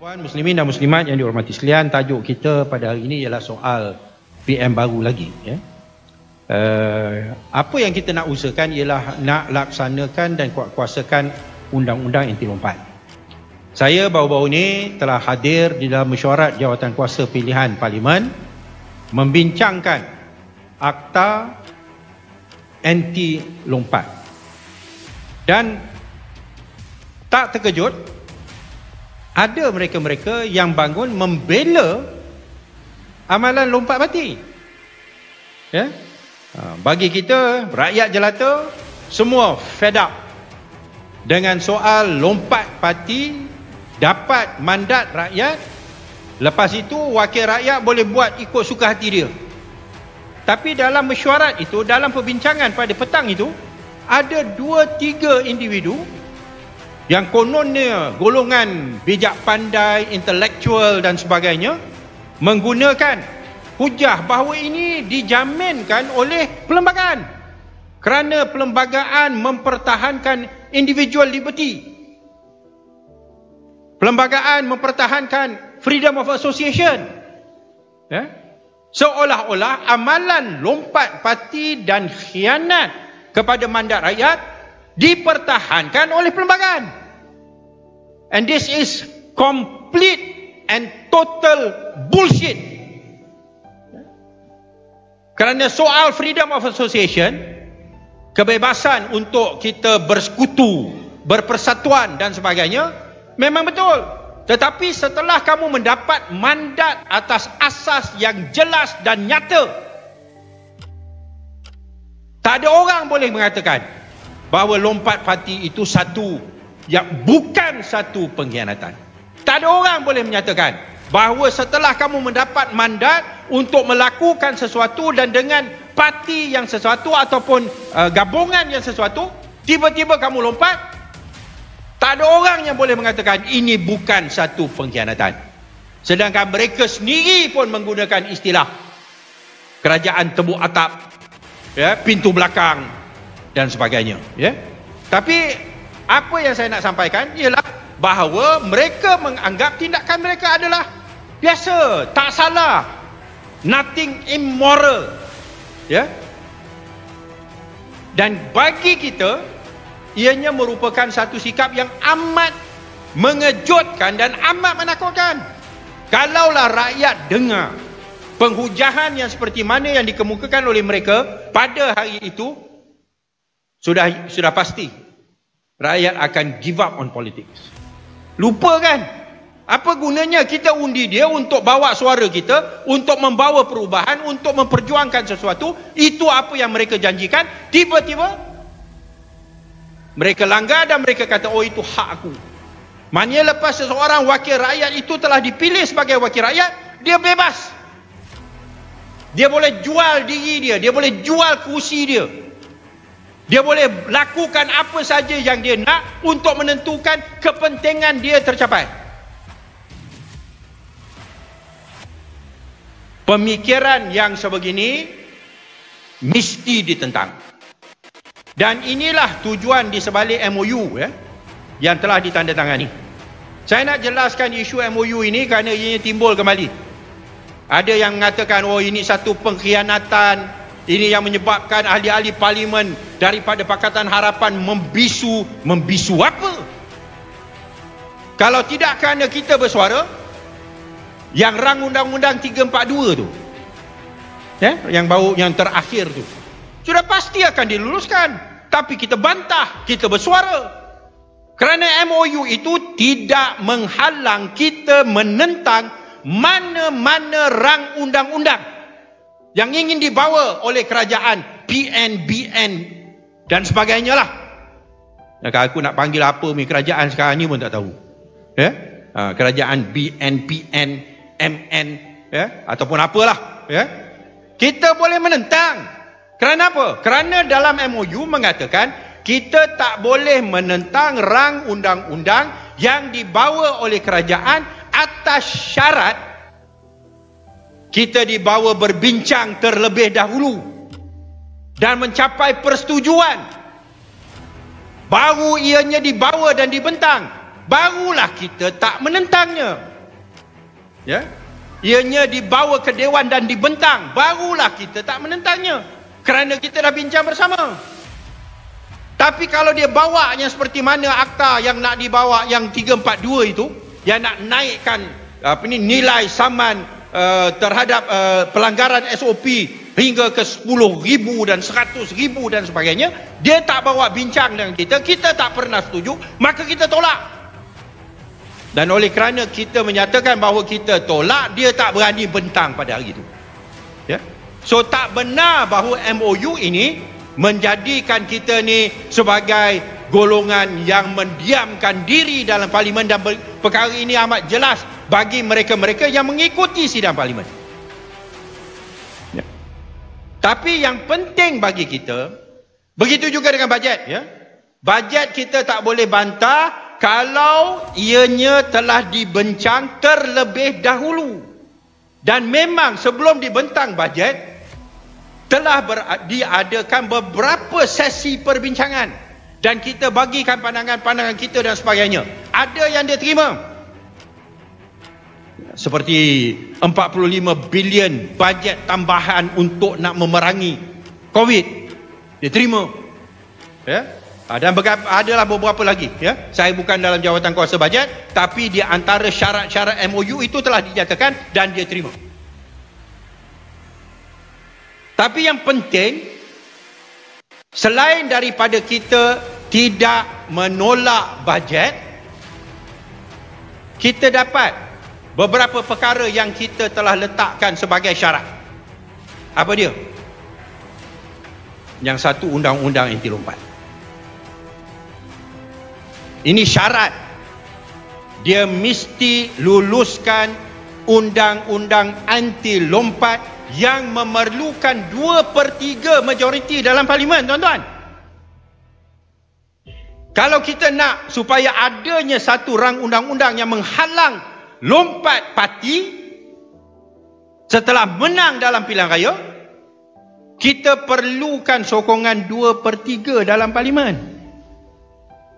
Puan muslimin dan muslimat yang dihormati sekalian, tajuk kita pada hari ini ialah soal PM baru lagi. Apa yang kita nak usahakan ialah nak laksanakan dan kuasakan undang-undang anti lompat. Saya baru-baru ini telah hadir di dalam mesyuarat jawatan kuasa pilihan Parlimen membincangkan akta anti lompat. Dan tak terkejut, ada mereka-mereka yang bangun membela amalan lompat parti. Bagi kita, rakyat jelata, semua fed up dengan soal lompat parti dapat mandat rakyat. Lepas itu, wakil rakyat boleh buat ikut suka hati dia. Tapi dalam mesyuarat itu, dalam perbincangan pada petang itu, ada 2-3 individu yang kononnya golongan bijak pandai, intelektual dan sebagainya, menggunakan hujah bahawa ini dijaminkan oleh perlembagaan kerana perlembagaan mempertahankan individual liberty, perlembagaan mempertahankan freedom of association. Seolah-olah amalan lompat parti dan khianat kepada mandat rakyat dipertahankan oleh perlembagaan. And this is complete and total bullshit. Kerana soal freedom of association, kebebasan untuk kita bersekutu, berpersatuan dan sebagainya, memang betul. Tetapi setelah kamu mendapat mandat atas asas yang jelas dan nyata, tak ada orang boleh mengatakan bahawa lompat parti itu yang bukan satu pengkhianatan. Tak ada orang boleh menyatakan bahawa setelah kamu mendapat mandat untuk melakukan sesuatu dan dengan parti yang sesuatu ataupun gabungan yang sesuatu, tiba-tiba kamu lompat. Tak ada orang yang boleh mengatakan ini bukan satu pengkhianatan. Sedangkan mereka sendiri pun menggunakan istilah kerajaan tembok atap, pintu belakang dan sebagainya. Tapi apa yang saya nak sampaikan ialah bahawa mereka menganggap tindakan mereka adalah biasa, tak salah, nothing immoral. Dan bagi kita, ianya merupakan satu sikap yang amat mengejutkan dan amat menakutkan. Kalaulah rakyat dengar penghujahan yang seperti mana yang dikemukakan oleh mereka pada hari itu, sudah pasti rakyat akan give up on politics. Lupa kan? Apa gunanya kita undi dia untuk bawa suara kita, untuk membawa perubahan, untuk memperjuangkan sesuatu. Itu apa yang mereka janjikan. Tiba-tiba mereka langgar dan mereka kata, oh itu hak aku. Maknanya lepas seseorang wakil rakyat itu telah dipilih sebagai wakil rakyat, dia bebas. Dia boleh jual diri dia, dia boleh jual kursi dia. Dia boleh lakukan apa saja yang dia nak untuk menentukan kepentingan dia tercapai. Pemikiran yang sebegini mesti ditentang. Dan inilah tujuan di sebalik MOU yang telah ditandatangani. Saya nak jelaskan isu MOU ini kerana ianya timbul kembali. Ada yang mengatakan, oh ini satu pengkhianatan. Ini yang menyebabkan ahli-ahli parlimen daripada Pakatan Harapan membisu. Membisu apa? Kalau tidak kerana kita bersuara, yang rang undang-undang 342 tu, yang terakhir tu, sudah pasti akan diluluskan. Tapi kita bantah, kita bersuara. Kerana MOU itu tidak menghalang kita menentang mana-mana rang undang-undang yang ingin dibawa oleh kerajaan PN, dan sebagainya lah. Kalau aku nak panggil apa kerajaan sekarang ni pun tak tahu. Kerajaan PN, MN, ataupun apalah. Kita boleh menentang. Kerana apa? Kerana dalam MOU mengatakan kita tak boleh menentang rang undang-undang yang dibawa oleh kerajaan atas syarat kita dibawa berbincang terlebih dahulu dan mencapai persetujuan. Baru ianya dibawa dan dibentang. barulah kita tak menentangnya. Ya. Ianya dibawa ke dewan dan dibentang, barulah kita tak menentangnya. Kerana kita dah bincang bersama. Tapi kalau dia bawa yang seperti mana akta yang nak dibawa yang 342 itu, yang nak naikkan nilai saman terhadap pelanggaran SOP hingga ke 10,000 dan 100,000 dan sebagainya, dia tak bawa bincang dengan kita, kita tak pernah setuju, maka kita tolak. Dan oleh kerana kita menyatakan bahawa kita tolak, dia tak berani bentang pada hari itu. Ya? So tak benar bahawa MOU ini menjadikan kita ni sebagai golongan yang mendiamkan diri dalam parlimen, dan perkara ini amat jelas bagi mereka-mereka yang mengikuti sidang parlimen. Ya. Tapi yang penting bagi kita, begitu juga dengan bajet. Ya? Bajet kita tak boleh bantah kalau ianya telah dibincang terlebih dahulu. Dan memang sebelum dibentang bajet, telah diadakan beberapa sesi perbincangan. Dan kita bagikan pandangan-pandangan kita dan sebagainya. Ada yang dia terima. Seperti 45 bilion bajet tambahan untuk nak memerangi COVID. Dia terima. Ya? Dan adalah beberapa lagi. Ya? Saya bukan dalam jawatan kuasa bajet, tapi di antara syarat-syarat MOU itu telah dinyatakan dan dia terima. Tapi yang penting, selain daripada kita tidak menolak bajet, kita dapat beberapa perkara yang kita telah letakkan sebagai syarat. Apa dia? Yang satu, undang-undang anti lompat. Ini syarat. Dia mesti luluskan undang-undang anti lompat yang memerlukan 2/3 majoriti dalam parlimen, tuan-tuan. Kalau kita nak supaya adanya satu rang undang-undang yang menghalang lompat parti setelah menang dalam pilihan raya, kita perlukan sokongan 2/3 dalam parlimen.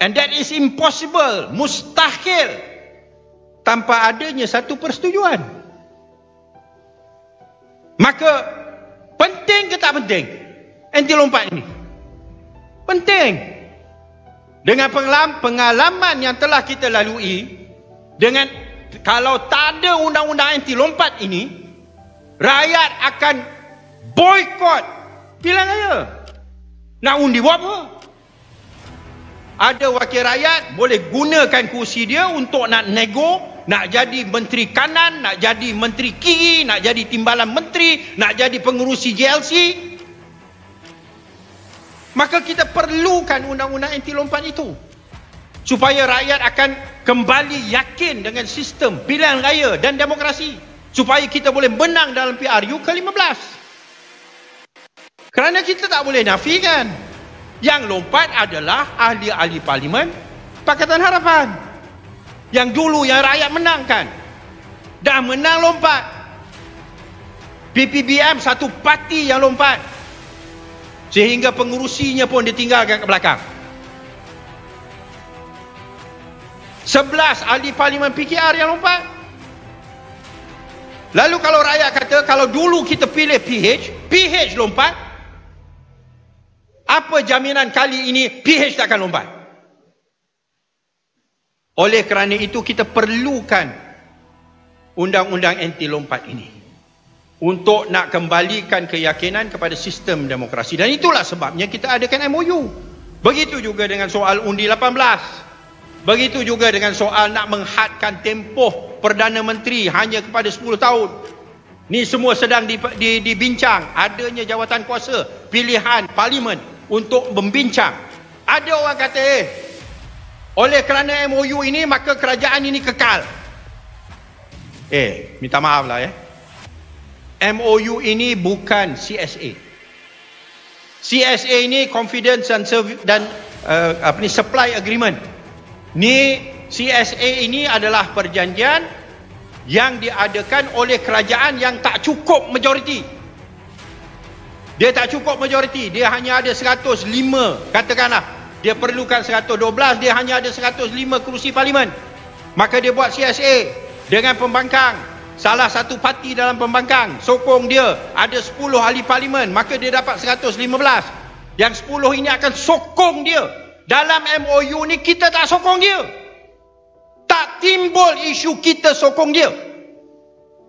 And that is impossible, mustahil, tanpa adanya satu persetujuan. Maka penting ke tak penting anti lompat ini? Penting. Dengan pengalaman yang telah kita lalui, dengan kalau tak ada undang-undang anti lompat ini, rakyat akan boikot pilihan raya. Nak undi buat apa? Ada wakil rakyat boleh gunakan kursi dia untuk nak nego, nak jadi menteri kanan, nak jadi menteri kiri, nak jadi timbalan menteri, nak jadi pengurusi JLC. Maka kita perlukan undang-undang anti lompat itu, supaya rakyat akan kembali yakin dengan sistem pilihan raya dan demokrasi, supaya kita boleh menang dalam PRU ke-15. Kerana kita tak boleh nafikan, yang lompat adalah ahli-ahli parlimen Pakatan Harapan. Yang dulu yang rakyat menangkan. Dah menang lompat. PPBM satu parti yang lompat. Sehingga pengurusinya pun ditinggalkan ke belakang. 11 ahli parlimen PKR yang lompat. Lalu kalau rakyat kata, kalau dulu kita pilih PH lompat, apa jaminan kali ini PH tak akan lompat? Oleh kerana itu kita perlukan undang-undang anti lompat ini untuk nak kembalikan keyakinan kepada sistem demokrasi. Dan itulah sebabnya kita adakan MOU. Begitu juga dengan soal undi 18. Begitu juga dengan soal nak menghadkan tempoh Perdana Menteri hanya kepada 10 tahun. Ni semua sedang dibincang. Adanya jawatan kuasa pilihan parlimen untuk membincang. Ada orang kata, oleh kerana MOU ini maka kerajaan ini kekal. Minta maaf lah MOU ini bukan CSA. CSA ini Confidence dan Supply Agreement. Ni CSA ini adalah perjanjian yang diadakan oleh kerajaan yang tak cukup majoriti. Dia tak cukup majoriti, dia hanya ada 105, katakanlah. Dia perlukan 112, dia hanya ada 105 kerusi parlimen. Maka dia buat CSA dengan pembangkang salah satu parti dalam pembangkang sokong dia, ada 10 ahli parlimen, maka dia dapat 115. Yang 10 ini akan sokong dia. Dalam MOU ni kita tak sokong dia. Tak timbul isu kita sokong dia.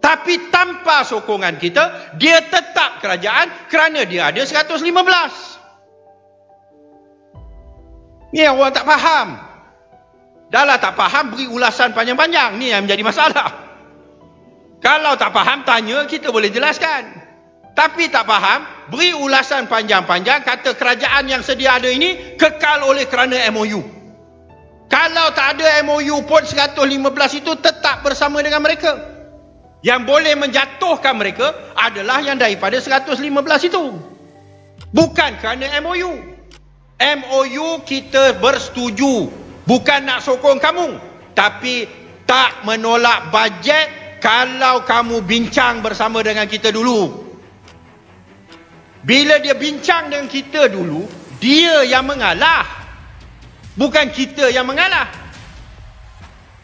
Tapi tanpa sokongan kita, dia tetap kerajaan kerana dia ada 115. Ni yang orang tak faham. Dah lah tak faham, beri ulasan panjang-panjang. Ni yang menjadi masalah. Kalau tak faham, tanya, kita boleh jelaskan. Tapi tak faham, beri ulasan panjang-panjang, kata kerajaan yang sedia ada ini kekal oleh kerana MOU. Kalau tak ada MOU pun 115 itu tetap bersama dengan mereka. Yang boleh menjatuhkan mereka adalah yang daripada 115 itu. Bukan kerana MOU. MOU kita bersetuju. Bukan nak sokong kamu. Tapi tak menolak bajet kalau kamu bincang bersama dengan kita dulu. Bila dia bincang dengan kita dulu, dia yang mengalah. Bukan kita yang mengalah.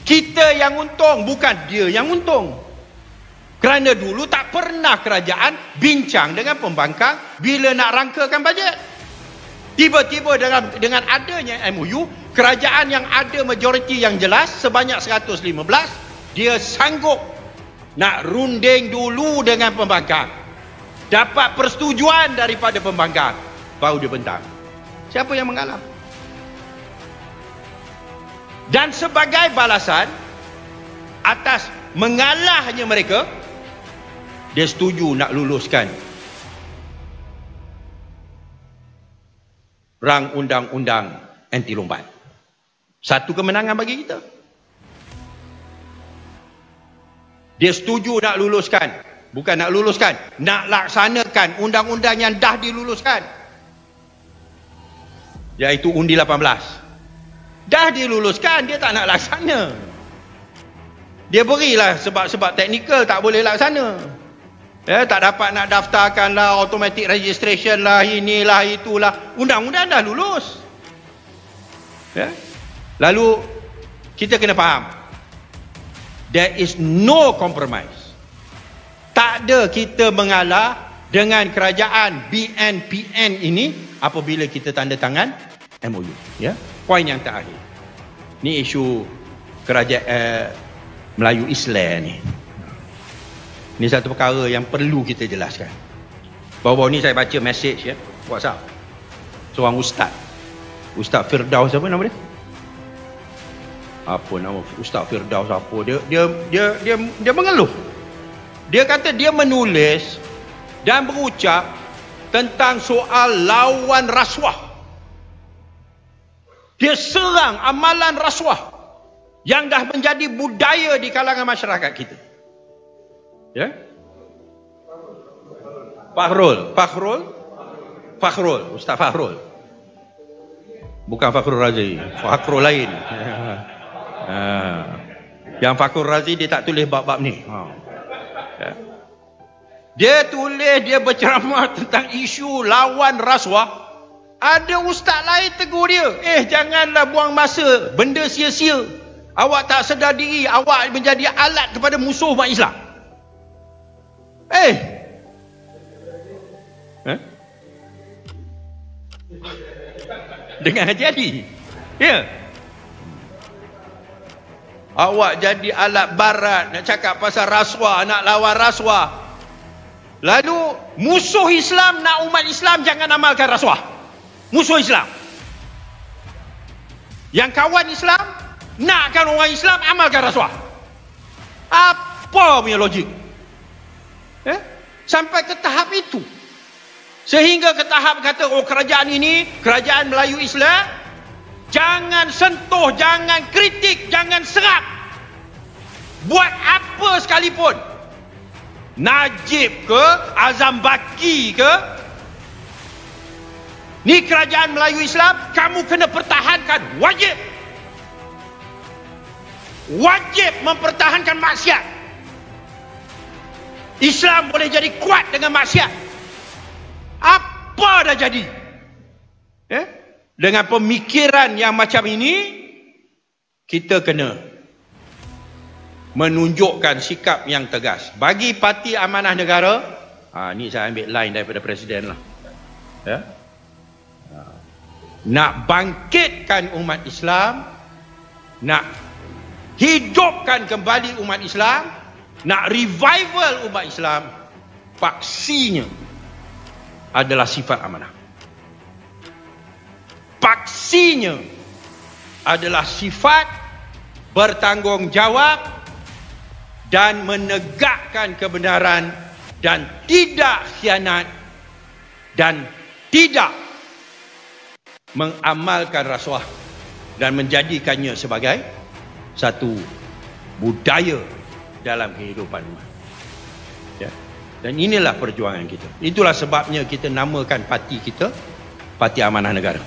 Kita yang untung, bukan dia yang untung. Kerana dulu tak pernah kerajaan bincang dengan pembangkang bila nak rangkakan bajet. Tiba-tiba dengan adanya MOU, kerajaan yang ada majoriti yang jelas sebanyak 115, dia sanggup nak runding dulu dengan pembangkang. Dapat persetujuan daripada pembangkang, baru dia bentang. Siapa yang mengalah? Dan sebagai balasan atas mengalahnya mereka, dia setuju nak luluskan rang undang-undang anti lompat. Satu kemenangan bagi kita. Dia setuju nak luluskan. Bukan nak luluskan, nak laksanakan undang-undang yang dah diluluskan. Iaitu Undi 18. Dah diluluskan, dia tak nak laksana. Dia berilah sebab-sebab teknikal tak boleh laksana. Tak dapat nak daftarkan lah, automatic registration lah, inilah, itulah. Undang-undang dah lulus. Lalu, kita kena faham. There is no compromise. Tak ada kita mengalah dengan kerajaan BNPN ini apabila kita tanda tangan MOU. Poin yang terakhir. Ni isu kerajaan Melayu Islam ni. Ini satu perkara yang perlu kita jelaskan. Baru-baru ni saya baca message WhatsApp seorang ustaz. Ustaz Firdaus, apa nama dia? Apa nama Ustaz Firdaus apa? Dia mengeluh. Dia kata dia menulis dan berucap tentang soal lawan rasuah. Dia serang amalan rasuah yang dah menjadi budaya di kalangan masyarakat kita. Fakhrul, Ustaz Fakhrul. Bukan Fakhrul Razi, Fakhrul lain. Yang Fakhrul Razi dia tak tulis bab-bab ni. Dia tulis, dia berceramah tentang isu lawan rasuah. Ada ustaz lain tegur dia, janganlah buang masa, benda sia-sia. Awak tak sedar diri, awak menjadi alat kepada musuh umat Islam. Dengan Haji Ali. Awak jadi alat barat, nak cakap pasal rasuah, nak lawan rasuah. Lalu musuh Islam nak umat Islam jangan amalkan rasuah. Musuh Islam. Yang kawan Islam nakkan orang Islam amalkan rasuah. Apa punya logik? Sampai ke tahap itu. Sehingga ke tahap kata, kerajaan ini, kerajaan Melayu Islam, jangan sentuh, jangan kritik, jangan serap. Buat apa sekalipun. Najib ke, Azam Baki ke, ni kerajaan Melayu Islam, kamu kena pertahankan, wajib. Wajib mempertahankan maksiat. Islam boleh jadi kuat dengan maksiat. Apa dah jadi? Dengan pemikiran yang macam ini, kita kena menunjukkan sikap yang tegas. Bagi Parti Amanah Negara, ni saya ambil line daripada Presiden lah. Ya? Nak bangkitkan umat Islam, nak hidupkan kembali umat Islam, nak revival umat Islam, paksinya adalah sifat amanah. Paksinya adalah sifat bertanggungjawab dan menegakkan kebenaran dan tidak khianat dan tidak mengamalkan rasuah dan menjadikannya sebagai satu budaya dalam kehidupan umat. Ya. Dan inilah perjuangan kita. Itulah sebabnya kita namakan parti kita Parti Amanah Negara.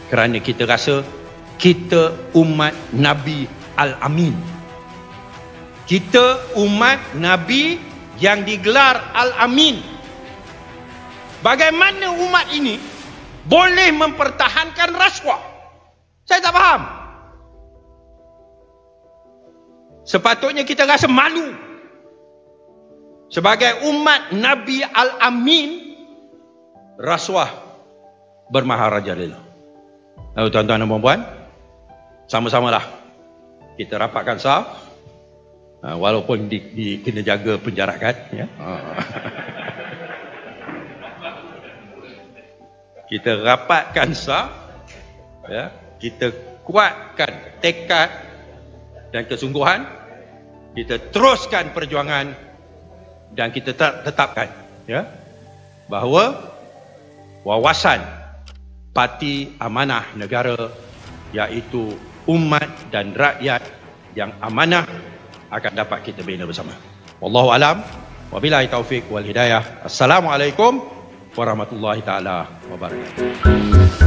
Kerana kita rasa kita umat Nabi Al-Amin. Kita umat Nabi yang digelar Al-Amin. Bagaimana umat ini boleh mempertahankan rasuah? Saya tak faham. Sepatutnya kita rasa malu. Sebagai umat Nabi Al-Amin, rasuah bermaharajalela. Lalu tuan-tuan dan puan-puan, sama-samalah kita rapatkan saf, walaupun kena jaga penjarakan, ya. Kita rapatkan saf, ya. Kita kuatkan tekad dan kesungguhan, kita teruskan perjuangan dan kita tetapkan, ya, bahawa wawasan Parti Amanah Negara, iaitu umat dan rakyat yang amanah, akan dapat kita bina bersama. Wallahu alam, wabillahi taufik wal hidayah. Assalamualaikum warahmatullahi taala wabarakatuh.